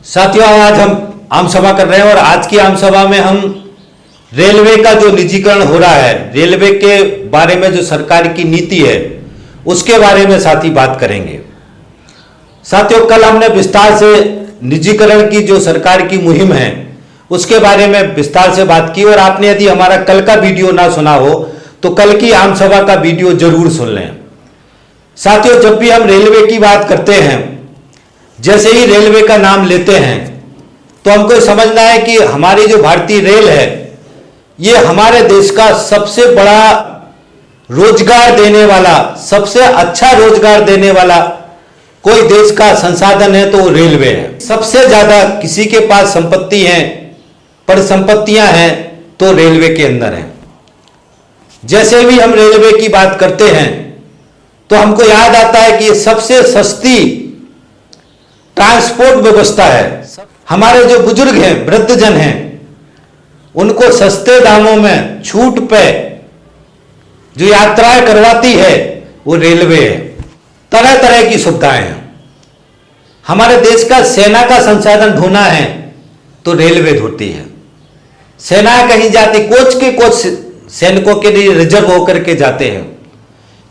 साथियों, आज हम आम सभा कर रहे हैं और आज की आम सभा में हम रेलवे का जो निजीकरण हो रहा है, रेलवे के बारे में जो सरकार की नीति है उसके बारे में साथी बात करेंगे। साथियों, कल हमने विस्तार से निजीकरण की जो सरकार की मुहिम है उसके बारे में विस्तार से बात की और आपने यदि हमारा कल का वीडियो ना सुना हो तो कल की आम सभा का वीडियो जरूर सुन लें। साथियों, जब भी हम रेलवे की बात करते हैं, जैसे ही रेलवे का नाम लेते हैं तो हमको समझना है कि हमारी जो भारतीय रेल है ये हमारे देश का सबसे बड़ा रोजगार देने वाला, सबसे अच्छा रोजगार देने वाला कोई देश का संसाधन है तो वो रेलवे है। सबसे ज्यादा किसी के पास संपत्ति है, परिसंपत्तियां हैं तो रेलवे के अंदर है। जैसे भी हम रेलवे की बात करते हैं तो हमको याद आता है कि ये सबसे सस्ती ट्रांसपोर्ट व्यवस्था है। हमारे जो बुजुर्ग हैं, वृद्धजन हैं, उनको सस्ते दामों में छूट पे जो यात्राएं करवाती है वो रेलवे है। तरह तरह की सुविधाएं हैं। हमारे देश का सेना का संसाधन ढूंढना है तो रेलवे ढूंढती है। सेना कहीं जाती, कोच के कोच सैनिकों के लिए रिजर्व होकर के जाते हैं।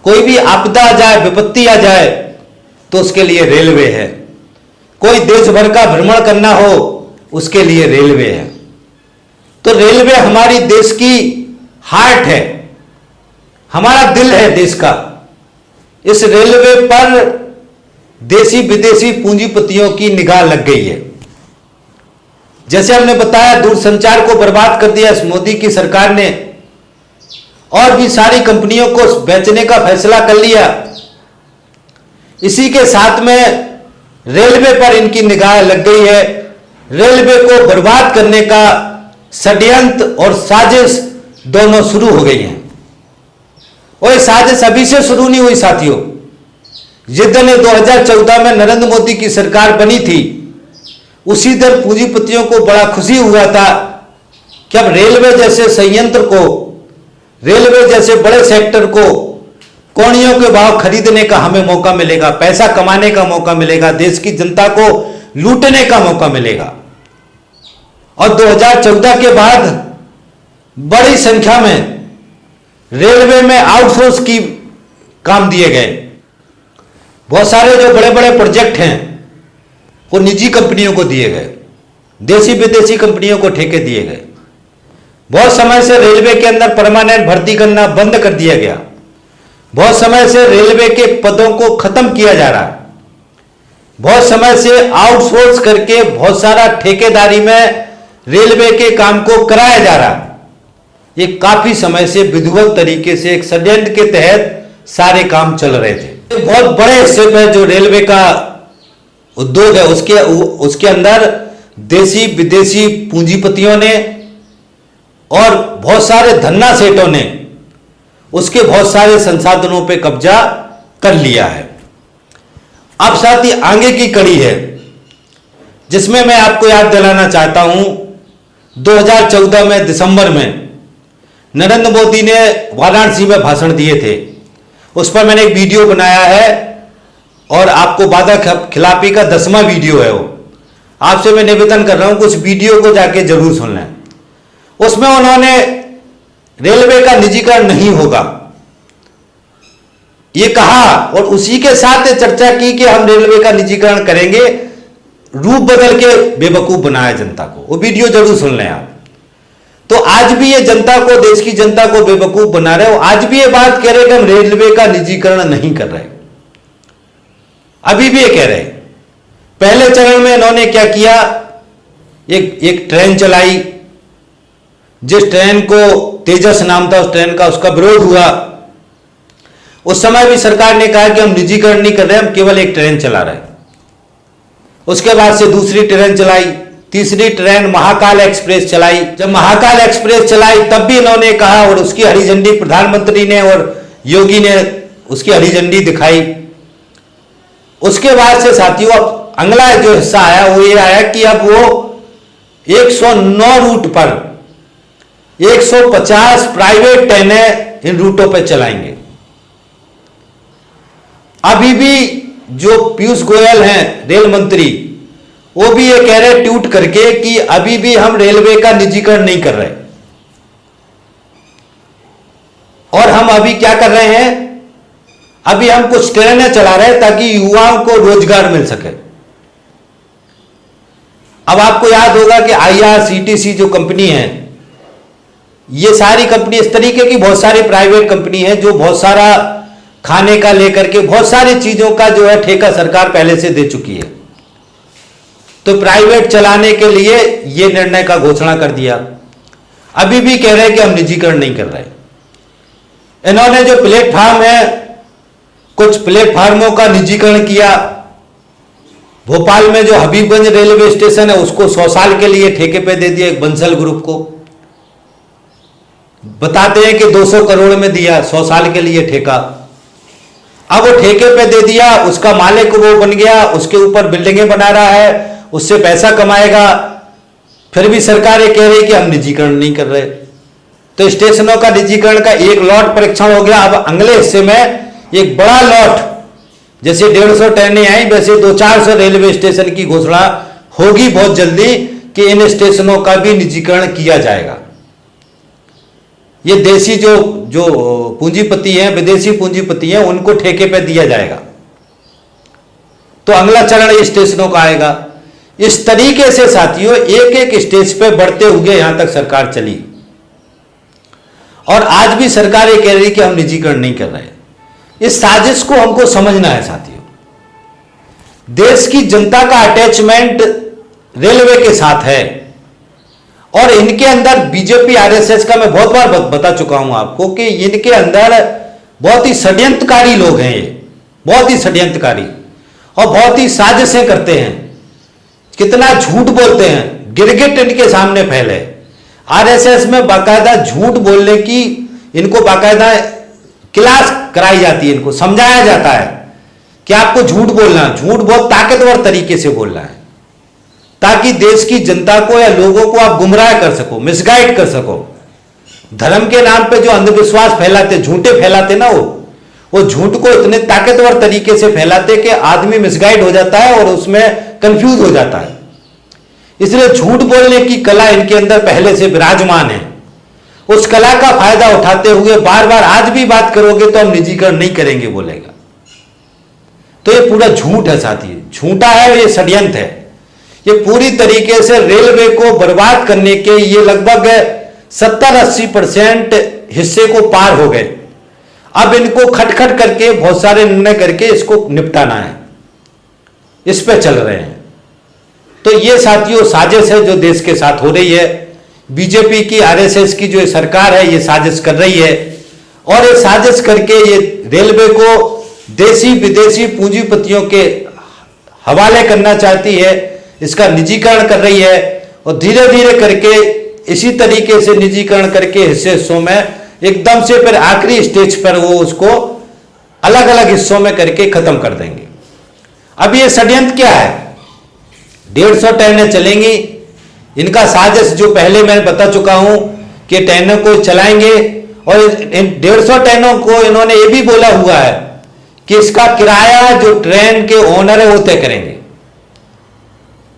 कोई भी आपदा आ जाए, विपत्ति आ जाए तो उसके लिए रेलवे है। कोई देश भर का भ्रमण करना हो उसके लिए रेलवे है। तो रेलवे हमारी देश की हार्ट है, हमारा दिल है देश का। इस रेलवे पर देशी विदेशी पूंजीपतियों की निगाह लग गई है। जैसे हमने बताया, दूरसंचार को बर्बाद कर दिया इस मोदी की सरकार ने और भी सारी कंपनियों को बेचने का फैसला कर लिया। इसी के साथ में रेलवे पर इनकी निगाह लग गई है। रेलवे को बर्बाद करने का षड्यंत्र और साजिश दोनों शुरू हो गई हैं। और ये साजिश अभी से शुरू नहीं हुई साथियों। जिस दिन 2014 में नरेंद्र मोदी की सरकार बनी थी उसी दिन पूंजीपतियों को बड़ा खुशी हुआ था कि अब रेलवे जैसे संयंत्र को, रेलवे जैसे बड़े सेक्टर को कौड़ियों के भाव खरीदने का हमें मौका मिलेगा, पैसा कमाने का मौका मिलेगा, देश की जनता को लूटने का मौका मिलेगा। और 2014 के बाद बड़ी संख्या में रेलवे में आउटसोर्स की काम दिए गए। बहुत सारे जो बड़े बड़े प्रोजेक्ट हैं वो निजी कंपनियों को दिए गए, देशी विदेशी कंपनियों को ठेके दिए गए। बहुत समय से रेलवे के अंदर परमानेंट भर्ती करना बंद कर दिया गया। बहुत समय से रेलवे के पदों को खत्म किया जा रहा है। बहुत समय से आउटसोर्स करके बहुत सारा ठेकेदारी में रेलवे के काम को कराया जा रहा है। ये काफी समय से विधिवत तरीके से एक षड्यंत्र के तहत सारे काम चल रहे थे। बहुत बड़े हिस्से में जो रेलवे का उद्योग है उसके अंदर देशी विदेशी पूंजीपतियों ने और बहुत सारे धन्ना सेठों ने उसके बहुत सारे संसाधनों पे कब्जा कर लिया है। अब साथ ही आगे की कड़ी है जिसमें मैं आपको याद दिलाना चाहता हूं। 2014 में दिसंबर में नरेंद्र मोदी ने वाराणसी में भाषण दिए थे। उस पर मैंने एक वीडियो बनाया है और आपको वादा खिलाफी का 10वां वीडियो है वो। आपसे मैं निवेदन कर रहा हूं कि उस वीडियो को जाके जरूर सुन लें। उसमें उन्होंने रेलवे का निजीकरण नहीं होगा ये कहा और उसी के साथ चर्चा की कि हम रेलवे का निजीकरण करेंगे, रूप बदल के बेवकूफ बनाया जनता को। वो वीडियो जरूर सुन लें आप। तो आज भी ये जनता को, देश की जनता को बेवकूफ बना रहे हो। आज भी ये बात कह रहे कि हम रेलवे का निजीकरण नहीं कर रहे। अभी भी ये कह रहे। पहले चरण में इन्होंने क्या किया, एक ट्रेन चलाई। जिस ट्रेन को तेजस नाम था उस ट्रेन का, उसका विरोध हुआ। उस समय भी सरकार ने कहा कि हम निजीकरण नहीं कर रहे, हम केवल एक ट्रेन चला रहे हैं। उसके बाद से दूसरी ट्रेन चलाई, तीसरी ट्रेन महाकाल एक्सप्रेस चलाई। जब महाकाल एक्सप्रेस चलाई तब भी इन्होंने कहा और उसकी हरी झंडी प्रधानमंत्री ने और योगी ने उसकी हरी झंडी दिखाई। उसके बाद से साथियों अब अगला जो हिस्सा आया वो ये आया कि अब वो 109 रूट पर 150 प्राइवेट ट्रेनें इन रूटों पर चलाएंगे। अभी भी जो पीयूष गोयल हैं रेल मंत्री, वो भी ये कह रहे ट्वीट करके कि अभी भी हम रेलवे का निजीकरण नहीं कर रहे, और हम अभी क्या कर रहे हैं, अभी हम कुछ ट्रेनें चला रहे हैं ताकि युवाओं को रोजगार मिल सके। अब आपको याद होगा कि आईआरसीटीसी जो कंपनी है, ये सारी कंपनी इस तरीके की बहुत सारी प्राइवेट कंपनी है जो बहुत सारा खाने का लेकर के बहुत सारी चीजों का जो है ठेका सरकार पहले से दे चुकी है। तो प्राइवेट चलाने के लिए ये निर्णय का घोषणा कर दिया। अभी भी कह रहे हैं कि हम निजीकरण नहीं कर रहे। इन्होंने जो प्लेटफार्म है, कुछ प्लेटफार्मों का निजीकरण किया। भोपाल में जो हबीबगंज रेलवे स्टेशन है उसको 100 साल के लिए ठेके पे दे दिया एक बंसल ग्रुप को। बताते हैं कि 200 करोड़ में दिया 100 साल के लिए ठेका। अब वो ठेके पे दे दिया, उसका मालिक वो बन गया, उसके ऊपर बिल्डिंगें बना रहा है, उससे पैसा कमाएगा। फिर भी सरकार ये कह रही है कि हम निजीकरण नहीं कर रहे। तो स्टेशनों का निजीकरण का एक लॉट परीक्षण हो गया। अब अगले हिस्से में एक बड़ा लॉट, जैसे 150 ट्रेनें आई वैसे 200-400 रेलवे स्टेशन की घोषणा होगी बहुत जल्दी कि इन स्टेशनों का भी निजीकरण किया जाएगा। ये देशी जो पूंजीपति हैं, विदेशी पूंजीपति हैं, उनको ठेके पे दिया जाएगा। तो अगला चरण ये स्टेशनों का आएगा। इस तरीके से साथियों एक एक स्टेज पे बढ़ते हुए यहां तक सरकार चली, और आज भी सरकार ये कह रही है कि हम निजीकरण नहीं कर रहे। इस साजिश को हमको समझना है साथियों। देश की जनता का अटैचमेंट रेलवे के साथ है, और इनके अंदर बीजेपी आरएसएस का मैं बहुत बार बता चुका हूं आपको कि इनके अंदर बहुत ही षड्यंत्रकारी लोग हैं। ये बहुत ही षड्यंत्रकारी और बहुत ही साजिशें करते हैं। कितना झूठ बोलते हैं, गिरगिट इनके सामने फैले। आरएसएस में बाकायदा झूठ बोलने की इनको बाकायदा क्लास कराई जाती है, इनको समझाया जाता है कि आपको झूठ बोलना, झूठ बहुत ताकतवर तरीके से बोलना है, ताकि देश की जनता को या लोगों को आप गुमराह कर सको, मिसगाइड कर सको। धर्म के नाम पे जो अंधविश्वास फैलाते, झूठे फैलाते ना, वो झूठ को इतने ताकतवर तरीके से फैलाते कि आदमी मिसगाइड हो जाता है और उसमें कंफ्यूज हो जाता है। इसलिए झूठ बोलने की कला इनके अंदर पहले से विराजमान है। उस कला का फायदा उठाते हुए बार बार आज भी बात करोगे तो हम निजीकरण नहीं करेंगे बोलेगा। तो ये पूरा झूठ है साथी, झूठा है, ये षड्यंत्र है। ये पूरी तरीके से रेलवे को बर्बाद करने के ये लगभग 70-80% हिस्से को पार हो गए। अब इनको खटखट करके बहुत सारे निर्णय करके इसको निपटाना है, इस पे चल रहे हैं। तो ये साथियों साजिश है जो देश के साथ हो रही है। बीजेपी की, आरएसएस की जो सरकार है ये साजिश कर रही है, और ये साजिश करके ये रेलवे को देशी विदेशी पूंजीपतियों के हवाले करना चाहती है, इसका निजीकरण कर रही है, और धीरे धीरे करके इसी तरीके से निजीकरण करके हिस्सों में एकदम से फिर आखिरी स्टेज पर वो उसको अलग अलग हिस्सों में करके खत्म कर देंगे। अब ये षड्यंत्र क्या है? 150 ट्रेनें चलेंगी। इनका साजिश जो पहले मैं बता चुका हूं कि ट्रेनों को चलाएंगे, और इन 150 ट्रेनों को इन्होंने ये भी बोला हुआ है कि इसका किराया जो ट्रेन के ओनर है वो तय करेंगे।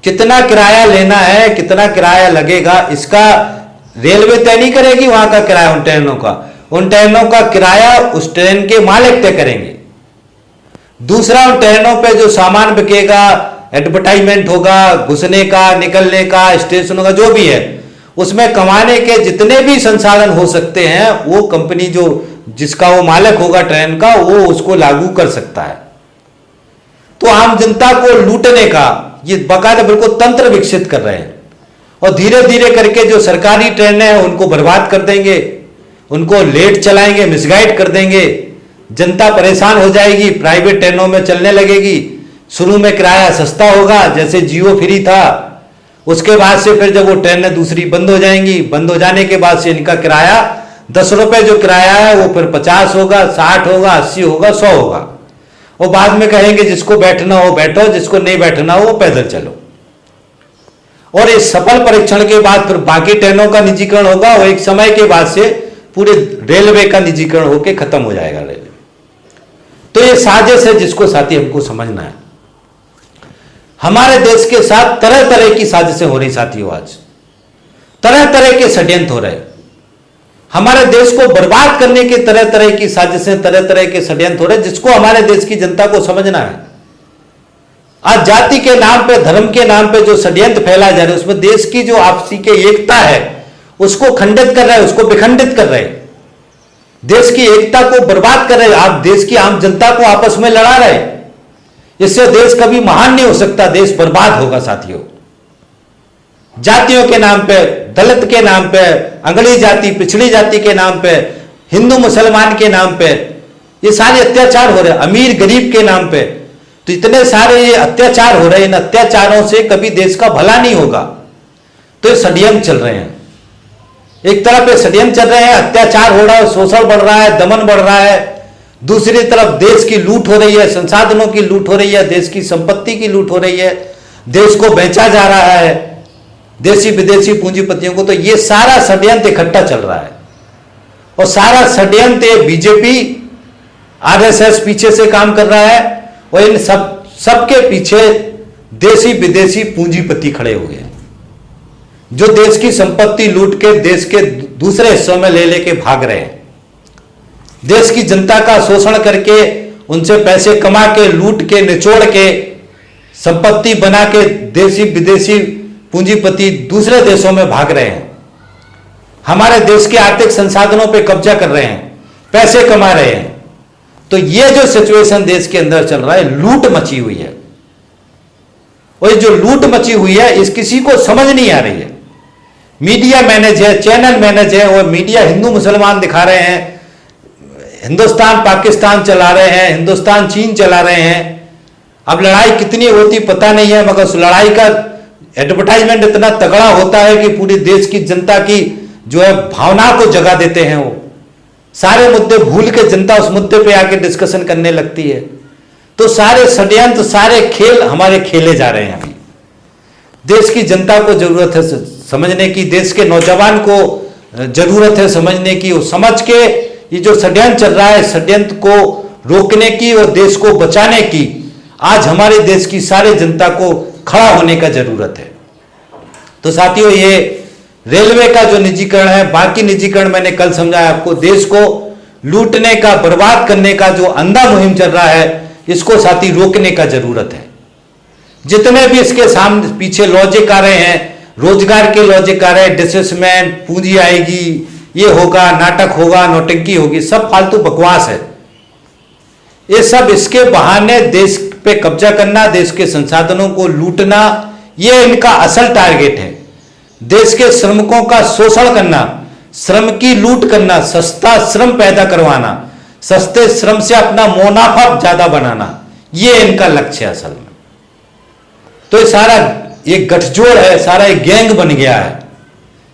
कितना किराया लेना है, कितना किराया लगेगा, इसका रेलवे तय नहीं करेगी। वहां का किराया उन ट्रेनों का किराया उस ट्रेन के मालिक तय करेंगे। दूसरा, उन ट्रेनों पे जो सामान बिकेगा, एडवर्टाइजमेंट होगा, घुसने का, निकलने का, स्टेशनों का जो भी है, उसमें कमाने के जितने भी संसाधन हो सकते हैं वो कंपनी जो जिसका वो मालिक होगा ट्रेन का, वो उसको लागू कर सकता है। तो आम जनता को लूटने का ये बाकायदा बिल्कुल तंत्र विकसित कर रहे हैं, और धीरे धीरे करके जो सरकारी ट्रेनें हैं उनको बर्बाद कर देंगे, उनको लेट चलाएंगे, मिसगाइड कर देंगे। जनता परेशान हो जाएगी, प्राइवेट ट्रेनों में चलने लगेगी। शुरू में किराया सस्ता होगा, जैसे जियो फ्री था। उसके बाद से फिर जब वो ट्रेनें दूसरी बंद हो जाएंगी, बंद हो जाने के बाद से इनका किराया 10 रुपए जो किराया है वो फिर 50 होगा, 60 होगा, 80 होगा, 100 होगा। और बाद में कहेंगे जिसको बैठना हो बैठो, जिसको नहीं बैठना हो वो पैदल चलो। और इस सफल परीक्षण के बाद फिर बाकी ट्रेनों का निजीकरण होगा, और एक समय के बाद से पूरे रेलवे का निजीकरण होकर खत्म हो जाएगा रेलवे। तो ये साजिश है जिसको साथी हमको समझना है। हमारे देश के साथ तरह तरह की साजिशें हो रही साथियों, आज तरह तरह के षड्यंत्र हो रहे, हमारे देश को बर्बाद करने की तरह तरह की साजिशें, तरह तरह के षड्यंत्र हो रहे, जिसको हमारे देश की जनता को समझना है। आज जाति के नाम पे, धर्म के नाम पे जो षड्यंत्र फैलाए जा रहे हैं, उसमें देश की जो आपसी के एकता है उसको खंडित कर रहे हैं, उसको विखंडित कर रहे हैं, देश की एकता को बर्बाद कर रहे हैं। आप देश की आम जनता को आपस में लड़ा रहे, इससे देश कभी महान नहीं हो सकता, देश बर्बाद होगा साथियों। जातियों के नाम पे, दलित के नाम पे, अंगड़ी जाति, पिछड़ी जाति के नाम पे, हिंदू मुसलमान के नाम पे ये सारे अत्याचार हो रहे हैं, अमीर गरीब के नाम पे। तो इतने सारे ये अत्याचार हो रहे हैं, इन अत्याचारों से कभी देश का भला नहीं होगा। तो ये षड्यंत्र चल रहे हैं, एक तरफ ये षड्यंत्र चल रहे हैं, अत्याचार हो रहा है, शोषण बढ़ रहा है, दमन बढ़ रहा है। दूसरी तरफ देश की लूट हो रही है, संसाधनों की लूट हो रही है, देश की संपत्ति की लूट हो रही है, देश को बेचा जा रहा है देशी विदेशी पूंजीपतियों को। तो ये सारा षड्यंत्र इकट्ठा चल रहा है, और सारा षड्यंत्र बीजेपी आरएसएस पीछे से काम कर रहा है, और इन सबके पीछे देशी विदेशी पूंजीपति खड़े हुए हैं, जो देश की संपत्ति लूट के देश के दूसरे हिस्सों में ले लेके भाग रहे हैं, देश की जनता का शोषण करके, उनसे पैसे कमा के, लूट के, निचोड़ के, संपत्ति बना के देशी विदेशी पूंजीपति दूसरे देशों में भाग रहे हैं, हमारे देश के आर्थिक संसाधनों पे कब्जा कर रहे हैं, पैसे कमा रहे हैं। तो ये जो सिचुएशन देश के अंदर चल रहा है, लूट मची हुई है, और जो लूट मची हुई है इस किसी को समझ नहीं आ रही है। मीडिया मैनेज है, चैनल मैनेज है, और मीडिया हिंदू मुसलमान दिखा रहे हैं, हिंदुस्तान पाकिस्तान चला रहे हैं, हिंदुस्तान चीन चला रहे हैं। अब लड़ाई कितनी होती पता नहीं है, मगर उस लड़ाई का एडवर्टाइजमेंट इतना तगड़ा होता है कि पूरी देश की जनता की जो है भावना को जगा देते हैं। वो सारे मुद्दे भूल के जनता उस मुद्दे पे आके डिस्कशन करने लगती है। तो सारे षड्यंत्र, सारे खेल हमारे खेले जा रहे हैं। अभी देश की जनता को जरूरत है समझने की, देश के नौजवान को जरूरत है समझने की, वो समझ के ये जो षड्यंत्र चल रहा है, षड्यंत्र को रोकने की और देश को बचाने की आज हमारे देश की सारी जनता को खड़ा होने का जरूरत है। तो साथियों, ये रेलवे का जो निजीकरण है, बाकी निजीकरण मैंने कल समझाया आपको, देश को लूटने का, बर्बाद करने का जो अंधा मुहिम चल रहा है, इसको साथी रोकने का जरूरत है। जितने भी इसके सामने पीछे लॉजिक आ रहे हैं, रोजगार के लॉजिक आ रहे हैं, डिसमेंट, पूंजी आएगी, ये होगा, नाटक होगा, नौटंकी होगी, सब फालतू बकवास है। ये सब इसके बहाने देश पे कब्जा करना, देश के संसाधनों को लूटना, ये इनका असल टारगेट है। देश के श्रमिकों का शोषण करना, श्रम की लूट करना, सस्ता श्रम पैदा करवाना, सस्ते श्रम से अपना मुनाफा ज्यादा बनाना, ये इनका लक्ष्य है असल में। तो ये सारा एक गठजोड़ है, सारा एक गैंग बन गया है।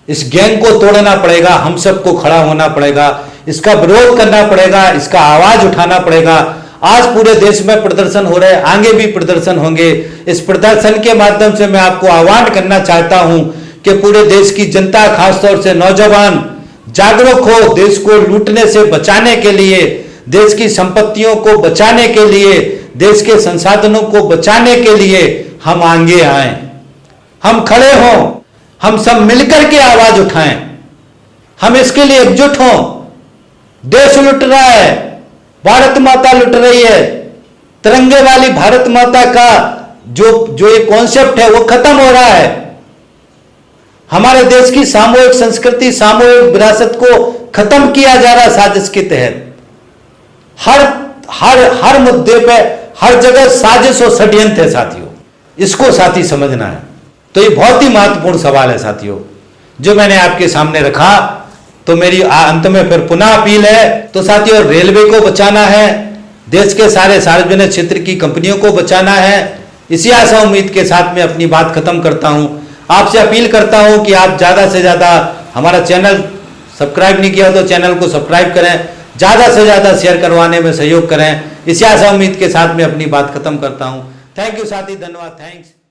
इस गैंग को तोड़ना पड़ेगा, हम सबको खड़ा होना पड़ेगा, इसका विरोध करना पड़ेगा, इसका आवाज उठाना पड़ेगा। आज पूरे देश में प्रदर्शन हो रहे हैं, आगे भी प्रदर्शन होंगे। इस प्रदर्शन के माध्यम से मैं आपको आह्वान करना चाहता हूं कि पूरे देश की जनता, खासतौर से नौजवान जागरूक हो, देश को लूटने से बचाने के लिए, देश की संपत्तियों को बचाने के लिए, देश के संसाधनों को बचाने के लिए हम आगे आए, हम खड़े हों, हम सब मिलकर के आवाज उठाएं, हम इसके लिए एकजुट हों। देश लुट रहा है, भारत माता लुट रही है, तिरंगे वाली भारत माता का जो ये कॉन्सेप्ट है वो खत्म हो रहा है। हमारे देश की सामूहिक संस्कृति, सामूहिक विरासत को खत्म किया जा रहा है साजिश के तहत। हर मुद्दे पे, हर जगह साजिश और षड्यंत्र है साथियों, इसको साथी समझना है। तो ये बहुत ही महत्वपूर्ण सवाल है साथियों, जो मैंने आपके सामने रखा। तो मेरी अंत में फिर पुनः अपील है, तो साथियों, रेलवे को बचाना है, देश के सारे सार्वजनिक क्षेत्र की कंपनियों को बचाना है। इसी आशा उम्मीद के साथ मैं अपनी बात खत्म करता हूं। आपसे अपील करता हूं कि आप ज्यादा से ज्यादा हमारा चैनल सब्सक्राइब नहीं किया तो चैनल को सब्सक्राइब करें, ज्यादा से ज्यादा शेयर करवाने में सहयोग करें। इसी आशा उम्मीद के साथ मैं अपनी बात खत्म करता हूं। थैंक यू साथी, धन्यवाद, थैंक्स।